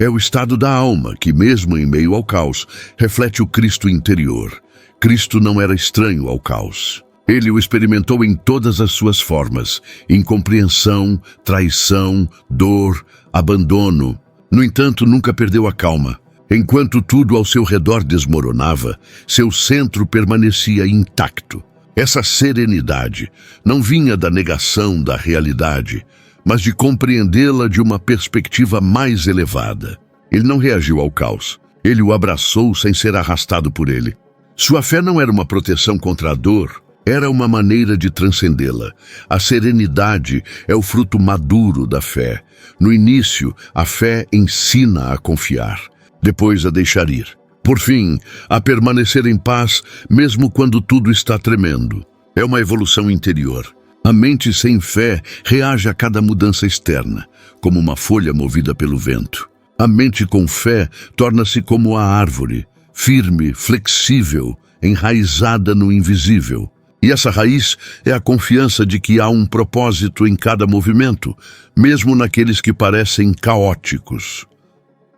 É o estado da alma que, mesmo em meio ao caos, reflete o Cristo interior. Cristo não era estranho ao caos. Ele o experimentou em todas as suas formas: incompreensão, traição, dor, abandono. No entanto, nunca perdeu a calma. Enquanto tudo ao seu redor desmoronava, seu centro permanecia intacto. Essa serenidade não vinha da negação da realidade, mas de compreendê-la de uma perspectiva mais elevada. Ele não reagiu ao caos. Ele o abraçou sem ser arrastado por ele. Sua fé não era uma proteção contra a dor, era uma maneira de transcendê-la. A serenidade é o fruto maduro da fé. No início, a fé ensina a confiar, depois a deixar ir. Por fim, a permanecer em paz, mesmo quando tudo está tremendo. É uma evolução interior. A mente sem fé reage a cada mudança externa, como uma folha movida pelo vento. A mente com fé torna-se como a árvore, firme, flexível, enraizada no invisível. E essa raiz é a confiança de que há um propósito em cada movimento, mesmo naqueles que parecem caóticos.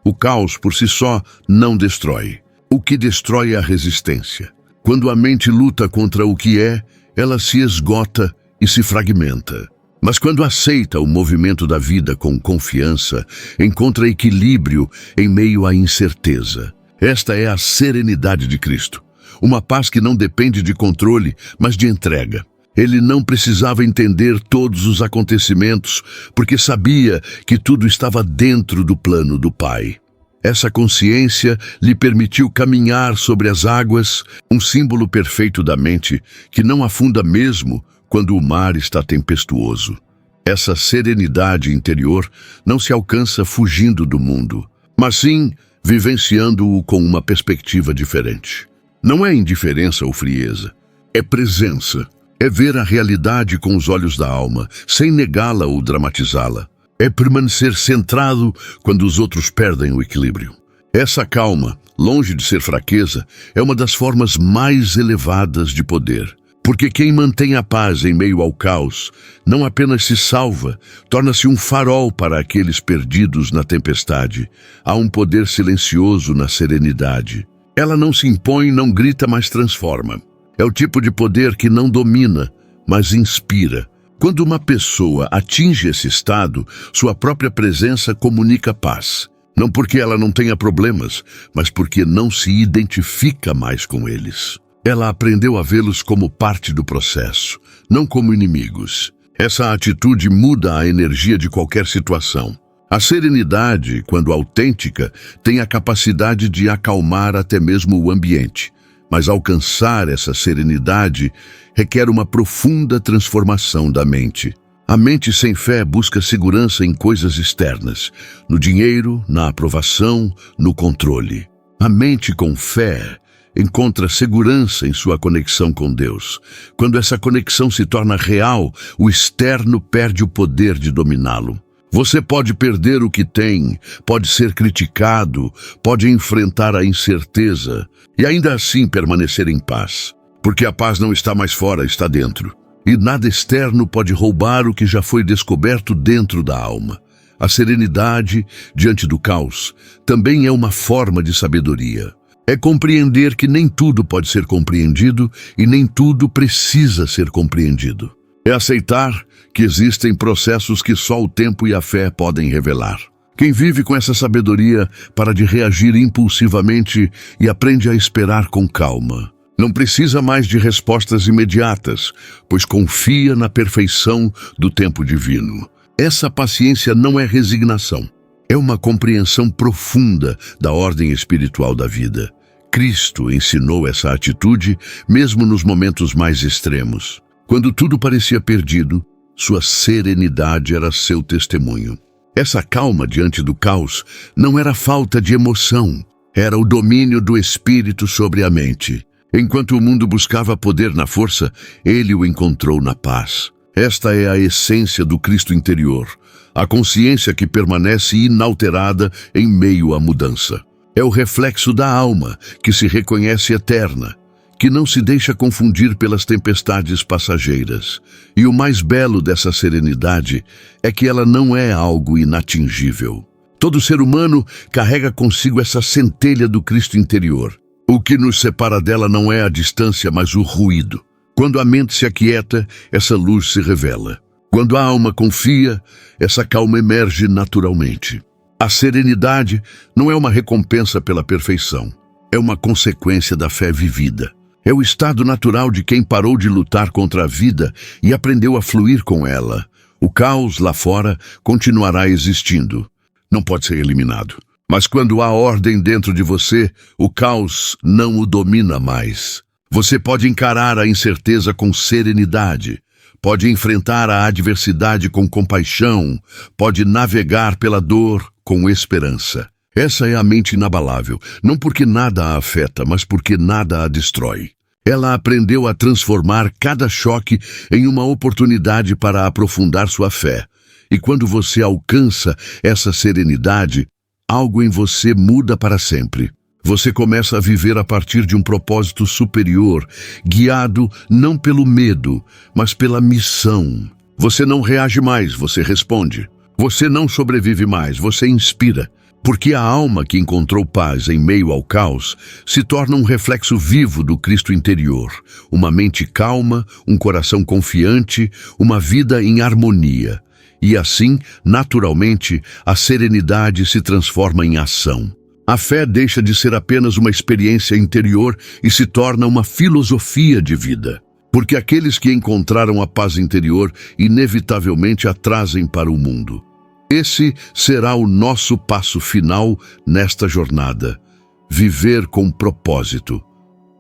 O caos por si só não destrói. O que destrói é a resistência. Quando a mente luta contra o que é, ela se esgota e se fragmenta. Mas quando aceita o movimento da vida com confiança, encontra equilíbrio em meio à incerteza. Esta é a serenidade de Cristo. Uma paz que não depende de controle, mas de entrega. Ele não precisava entender todos os acontecimentos, porque sabia que tudo estava dentro do plano do Pai. Essa consciência lhe permitiu caminhar sobre as águas, um símbolo perfeito da mente que não afunda mesmo quando o mar está tempestuoso. Essa serenidade interior não se alcança fugindo do mundo, mas sim vivenciando-o com uma perspectiva diferente. Não é indiferença ou frieza, é presença. É ver a realidade com os olhos da alma, sem negá-la ou dramatizá-la. É permanecer centrado quando os outros perdem o equilíbrio. Essa calma, longe de ser fraqueza, é uma das formas mais elevadas de poder. Porque quem mantém a paz em meio ao caos não apenas se salva, torna-se um farol para aqueles perdidos na tempestade. Há um poder silencioso na serenidade. Ela não se impõe, não grita, mas transforma. É o tipo de poder que não domina, mas inspira. Quando uma pessoa atinge esse estado, sua própria presença comunica paz. Não porque ela não tenha problemas, mas porque não se identifica mais com eles. Ela aprendeu a vê-los como parte do processo, não como inimigos. Essa atitude muda a energia de qualquer situação. A serenidade, quando autêntica, tem a capacidade de acalmar até mesmo o ambiente. Mas alcançar essa serenidade requer uma profunda transformação da mente. A mente sem fé busca segurança em coisas externas, no dinheiro, na aprovação, no controle. A mente com fé encontra segurança em sua conexão com Deus. Quando essa conexão se torna real, o externo perde o poder de dominá-lo. Você pode perder o que tem, pode ser criticado, pode enfrentar a incerteza e ainda assim permanecer em paz. Porque a paz não está mais fora, está dentro. E nada externo pode roubar o que já foi descoberto dentro da alma. A serenidade, diante do caos, também é uma forma de sabedoria. É compreender que nem tudo pode ser compreendido e nem tudo precisa ser compreendido. É aceitar que existem processos que só o tempo e a fé podem revelar. Quem vive com essa sabedoria para de reagir impulsivamente e aprende a esperar com calma. Não precisa mais de respostas imediatas, pois confia na perfeição do tempo divino. Essa paciência não é resignação. É uma compreensão profunda da ordem espiritual da vida. Cristo ensinou essa atitude mesmo nos momentos mais extremos. Quando tudo parecia perdido, sua serenidade era seu testemunho. Essa calma diante do caos não era falta de emoção, era o domínio do espírito sobre a mente. Enquanto o mundo buscava poder na força, ele o encontrou na paz. Esta é a essência do Cristo interior, a consciência que permanece inalterada em meio à mudança. É o reflexo da alma, que se reconhece eterna, que não se deixa confundir pelas tempestades passageiras. E o mais belo dessa serenidade é que ela não é algo inatingível. Todo ser humano carrega consigo essa centelha do Cristo interior. O que nos separa dela não é a distância, mas o ruído. Quando a mente se aquieta, essa luz se revela. Quando a alma confia, essa calma emerge naturalmente. A serenidade não é uma recompensa pela perfeição, é uma consequência da fé vivida. É o estado natural de quem parou de lutar contra a vida e aprendeu a fluir com ela. O caos lá fora continuará existindo. Não pode ser eliminado. Mas quando há ordem dentro de você, o caos não o domina mais. Você pode encarar a incerteza com serenidade. Pode enfrentar a adversidade com compaixão, pode navegar pela dor com esperança. Essa é a mente inabalável, não porque nada a afeta, mas porque nada a destrói. Ela aprendeu a transformar cada choque em uma oportunidade para aprofundar sua fé. E quando você alcança essa serenidade, algo em você muda para sempre. Você começa a viver a partir de um propósito superior, guiado não pelo medo, mas pela missão. Você não reage mais, você responde. Você não sobrevive mais, você inspira. Porque a alma que encontrou paz em meio ao caos se torna um reflexo vivo do Cristo interior. Uma mente calma, um coração confiante, uma vida em harmonia. E assim, naturalmente, a serenidade se transforma em ação. A fé deixa de ser apenas uma experiência interior e se torna uma filosofia de vida. Porque aqueles que encontraram a paz interior inevitavelmente a trazem para o mundo. Esse será o nosso passo final nesta jornada. Viver com propósito.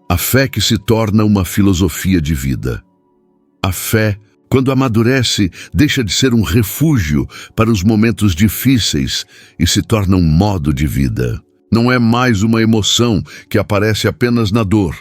A fé que se torna uma filosofia de vida. A fé, quando amadurece, deixa de ser um refúgio para os momentos difíceis e se torna um modo de vida. Não é mais uma emoção que aparece apenas na dor,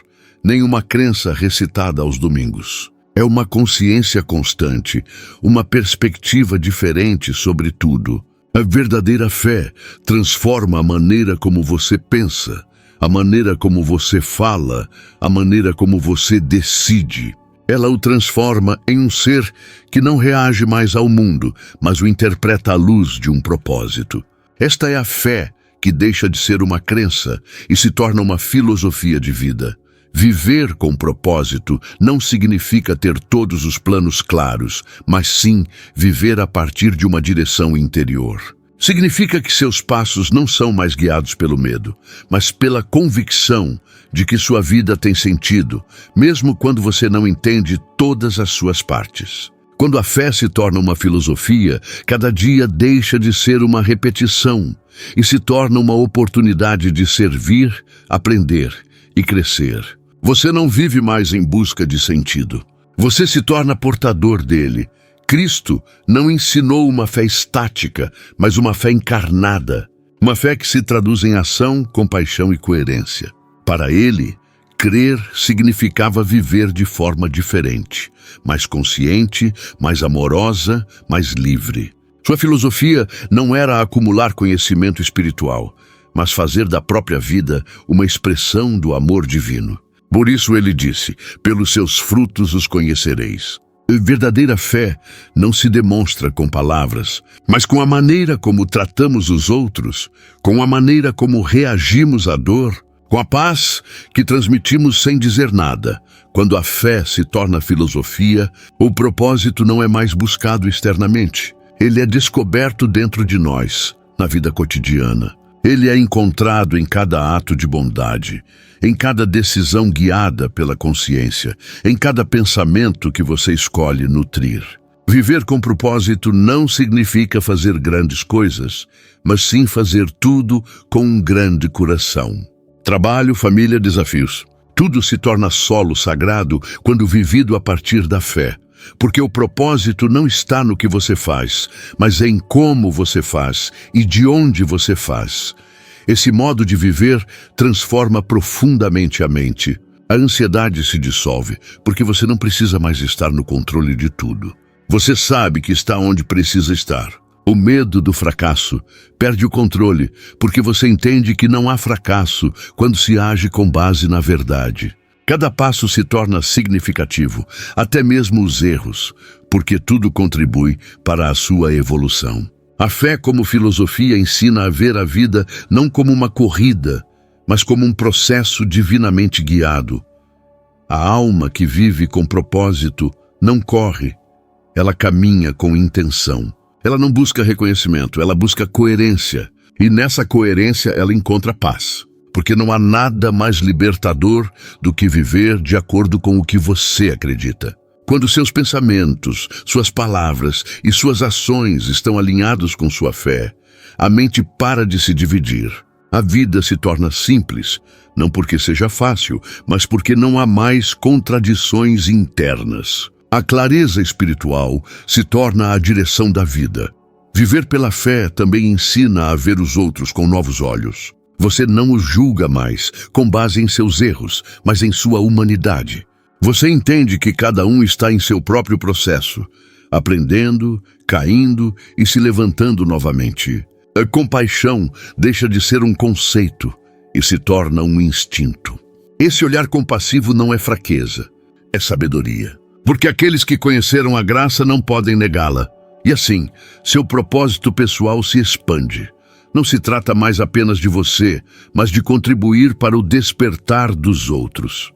nem uma crença recitada aos domingos. É uma consciência constante, uma perspectiva diferente sobre tudo. A verdadeira fé transforma a maneira como você pensa, a maneira como você fala, a maneira como você decide. Ela o transforma em um ser que não reage mais ao mundo, mas o interpreta à luz de um propósito. Esta é a fé que deixa de ser uma crença e se torna uma filosofia de vida. Viver com propósito não significa ter todos os planos claros, mas sim viver a partir de uma direção interior. Significa que seus passos não são mais guiados pelo medo, mas pela convicção de que sua vida tem sentido, mesmo quando você não entende todas as suas partes. Quando a fé se torna uma filosofia, cada dia deixa de ser uma repetição e se torna uma oportunidade de servir, aprender e crescer. Você não vive mais em busca de sentido. Você se torna portador dele. Cristo não ensinou uma fé estática, mas uma fé encarnada. Uma fé que se traduz em ação, compaixão e coerência. Para ele, crer significava viver de forma diferente, mais consciente, mais amorosa, mais livre. Sua filosofia não era acumular conhecimento espiritual, mas fazer da própria vida uma expressão do amor divino. Por isso ele disse, pelos seus frutos os conhecereis. Verdadeira fé não se demonstra com palavras, mas com a maneira como tratamos os outros, com a maneira como reagimos à dor, com a paz que transmitimos sem dizer nada. Quando a fé se torna filosofia, o propósito não é mais buscado externamente. Ele é descoberto dentro de nós, na vida cotidiana. Ele é encontrado em cada ato de bondade, em cada decisão guiada pela consciência, em cada pensamento que você escolhe nutrir. Viver com propósito não significa fazer grandes coisas, mas sim fazer tudo com um grande coração. Trabalho, família, desafios. Tudo se torna solo sagrado quando vivido a partir da fé. porque o propósito não está no que você faz, mas em como você faz e de onde você faz. Esse modo de viver transforma profundamente a mente. A ansiedade se dissolve, porque você não precisa mais estar no controle de tudo. Você sabe que está onde precisa estar. O medo do fracasso perde o controle, porque você entende que não há fracasso quando se age com base na verdade. Cada passo se torna significativo, até mesmo os erros, porque tudo contribui para a sua evolução. A fé como filosofia ensina a ver a vida não como uma corrida, mas como um processo divinamente guiado. A alma que vive com propósito não corre, ela caminha com intenção. Ela não busca reconhecimento, ela busca coerência. E nessa coerência ela encontra paz. Porque não há nada mais libertador do que viver de acordo com o que você acredita. Quando seus pensamentos, suas palavras e suas ações estão alinhados com sua fé, a mente para de se dividir. A vida se torna simples, não porque seja fácil, mas porque não há mais contradições internas. A clareza espiritual se torna a direção da vida. Viver pela fé também ensina a ver os outros com novos olhos. Você não os julga mais com base em seus erros, mas em sua humanidade. Você entende que cada um está em seu próprio processo, aprendendo, caindo e se levantando novamente. A compaixão deixa de ser um conceito e se torna um instinto. Esse olhar compassivo não é fraqueza, é sabedoria. Porque aqueles que conheceram a graça não podem negá-la. E assim, seu propósito pessoal se expande. Não se trata mais apenas de você, mas de contribuir para o despertar dos outros.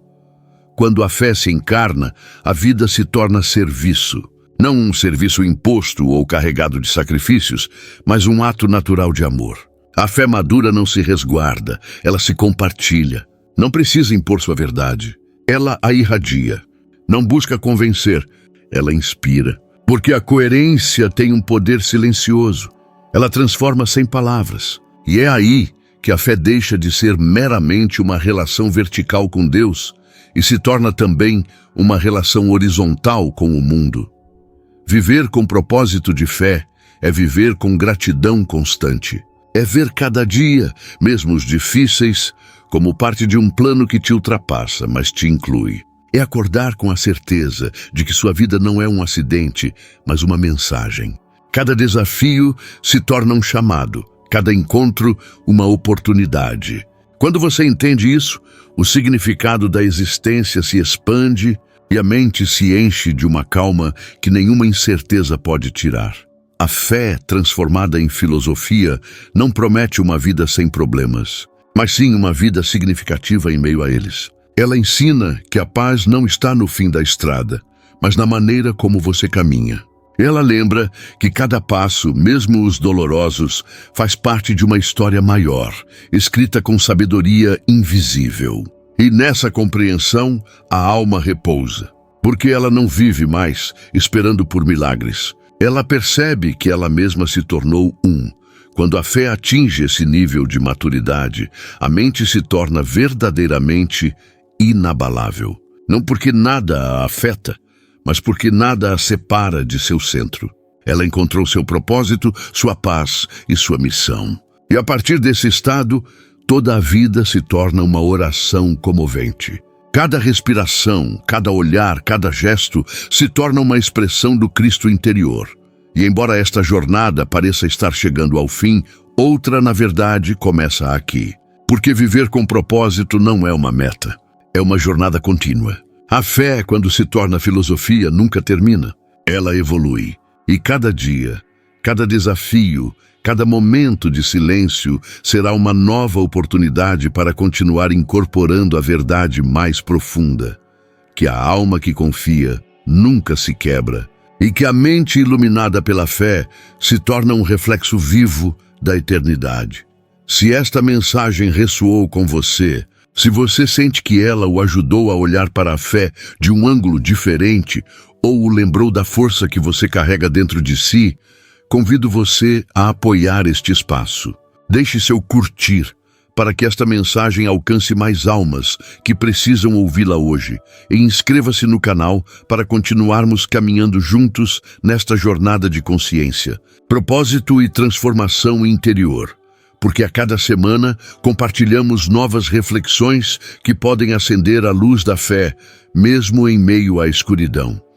Quando a fé se encarna, a vida se torna serviço. Não um serviço imposto ou carregado de sacrifícios, mas um ato natural de amor. A fé madura não se resguarda, ela se compartilha. Não precisa impor sua verdade. Ela a irradia. Não busca convencer, ela inspira. Porque a coerência tem um poder silencioso. Ela transforma sem palavras. E é aí que a fé deixa de ser meramente uma relação vertical com Deus e se torna também uma relação horizontal com o mundo. Viver com propósito de fé é viver com gratidão constante. É ver cada dia, mesmo os difíceis, como parte de um plano que te ultrapassa, mas te inclui. É acordar com a certeza de que sua vida não é um acidente, mas uma mensagem. Cada desafio se torna um chamado, cada encontro uma oportunidade. Quando você entende isso, o significado da existência se expande e a mente se enche de uma calma que nenhuma incerteza pode tirar. A fé, transformada em filosofia, não promete uma vida sem problemas, mas sim uma vida significativa em meio a eles. Ela ensina que a paz não está no fim da estrada, mas na maneira como você caminha. Ela lembra que cada passo, mesmo os dolorosos, faz parte de uma história maior, escrita com sabedoria invisível. E nessa compreensão, a alma repousa, porque ela não vive mais esperando por milagres. Ela percebe que ela mesma se tornou um. Quando a fé atinge esse nível de maturidade, a mente se torna verdadeiramente inabalável. Não porque nada a afeta, mas porque nada a separa de seu centro. Ela encontrou seu propósito, sua paz e sua missão. E a partir desse estado, toda a vida se torna uma oração comovente. Cada respiração, cada olhar, cada gesto se torna uma expressão do Cristo interior. E embora esta jornada pareça estar chegando ao fim, outra, na verdade, começa aqui. Porque viver com propósito não é uma meta. É uma jornada contínua. A fé, quando se torna filosofia, nunca termina. Ela evolui. E cada dia, cada desafio, cada momento de silêncio será uma nova oportunidade para continuar incorporando a verdade mais profunda. Que a alma que confia nunca se quebra. E que a mente iluminada pela fé se torna um reflexo vivo da eternidade. Se esta mensagem ressoou com você, se você sente que ela o ajudou a olhar para a fé de um ângulo diferente ou o lembrou da força que você carrega dentro de si, convido você a apoiar este espaço. Deixe seu curtir para que esta mensagem alcance mais almas que precisam ouvi-la hoje. E inscreva-se no canal para continuarmos caminhando juntos nesta jornada de consciência, propósito e transformação interior. Porque a cada semana compartilhamos novas reflexões que podem acender a luz da fé, mesmo em meio à escuridão.